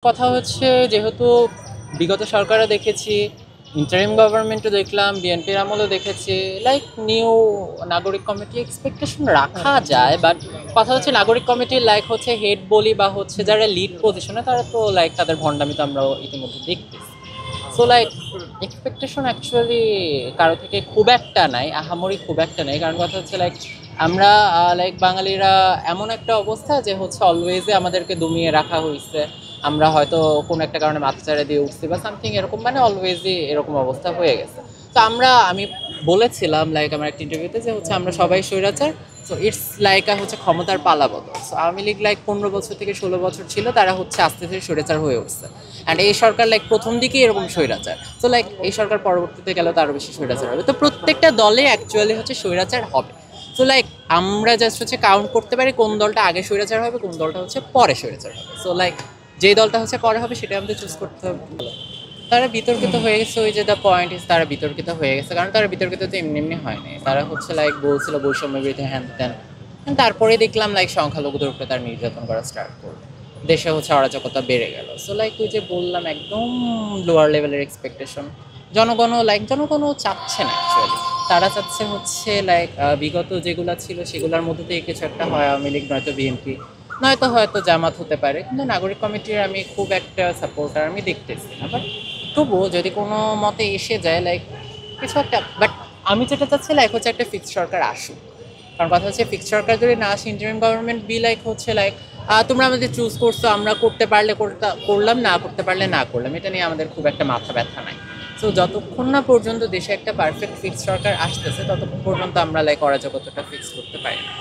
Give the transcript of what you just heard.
কথা হচ্ছে যেহেতু বিগত সরকারও দেখেছি, ইন্টারিম গভর্নমেন্টও দেখলাম, বিএনপির আমলও দেখেছি, লাইক নিউ নাগরিক কমিটি এক্সপেকটেশন রাখা যায়। বাট কথা হচ্ছে নাগরিক কমিটির লাইক হচ্ছে হেড বলি বা হচ্ছে যারা লিড পজিশনে তারা তো লাইক তাদের ভণ্ডামি তো আমরা ইতিমধ্যে দেখতেছি। সো লাইক এক্সপেকটেশন অ্যাকচুয়ালি কারো থেকে খুব একটা নাই, আহামরি খুব একটা নাই। কারণ কথা হচ্ছে লাইক আমরা লাইক বাঙালিরা এমন একটা অবস্থা যে হচ্ছে অলওয়েজে আমাদেরকে দমিয়ে রাখা হয়েছে। আমরা হয়তো কোনো একটা কারণে মাথাচাড়া দিয়ে উঠছি বা সামথিং এরকম, মানে অলওয়েজই এরকম অবস্থা হয়ে গেছে। তো আমি বলেছিলাম লাইক আমার একটা ইন্টারভিউতে যে হচ্ছে আমরা সবাই স্বৈরাচার। সো ইটস লাইক হচ্ছে ক্ষমতার পালাবদল। সো আওয়ামী লীগ লাইক 15 বছর থেকে 16 বছর ছিল, তারা হচ্ছে আস্তে আস্তে স্বৈরাচার হয়ে উঠছে। অ্যান্ড এই সরকার লাইক প্রথম দিকেই এরকম স্বৈরাচার। তো লাইক এই সরকার পরবর্তীতে গেলে তো আরও বেশি স্বৈরাচার হবে। তো প্রত্যেকটা দলে অ্যাকচুয়ালি হচ্ছে স্বৈরাচার হবে। তো লাইক আমরা জাস্ট হচ্ছে কাউন্ট করতে পারি কোন দলটা আগে স্বৈরাচার হবে, কোন দলটা হচ্ছে পরে স্বৈরাচার হবে। সো লাইক যেই দলটা হচ্ছে পরে হবে সেটা আমাদের চুজ করতে হবে। তারা বিতর্কিত হয়ে গেছে, ওই যে দ্য পয়েন্ট ইজ তারা বিতর্কিত হয়ে গেছে। কারণ তারা বিতর্কিত তো এমনি এমনি হয়নি, তারা হচ্ছে লাইক বলছিল বৈষম্য বিরোধী হ্যান ত্যান। তারপরে দেখলাম লাইক সংখ্যালঘুদের উপরে তার নির্যাতন করা স্টার্ট করলো, দেশে হচ্ছে অরাজকতা বেড়ে গেল। সো লাইক ওই যে বললাম একদম লোয়ার লেভেলের এক্সপেকটেশন। জনগণও চাচ্ছে না অ্যাকচুয়ালি। তারা চাচ্ছে হচ্ছে লাইক বিগত যেগুলো ছিল সেগুলোর মধ্যে থেকে কিছু একটা হয়, আওয়ামী লীগ নয়তো বিএনপি নয়তো হয়তো জামাত হতে পারে। কিন্তু নাগরিক কমিটির আমি খুব একটা সাপোর্টার আমি দেখতেছি না। বাট তবুও যদি কোনো মতে এসে যায় লাইক কিছু একটা, বাট আমি যেটা চাচ্ছি লাইক হচ্ছে একটা ফিক্সড সরকার আসুক। কারণ কথা হচ্ছে ফিক্সড সরকার যদি না আসে, ইন্টারিম গভর্নমেন্ট বি লাইক হচ্ছে লাইক তোমরা আমাদের চুজ করছো, আমরা করতে পারলে করলাম, না করতে পারলে না করলাম, এটা নিয়ে আমাদের খুব একটা মাথা ব্যথা নাই। সো যতক্ষণ না পর্যন্ত দেশে একটা পারফেক্ট ফিক্সড সরকার আসতেছে ততক্ষণ পর্যন্ত আমরা লাইক অরাজকতাটা ফিক্স করতে পারি না।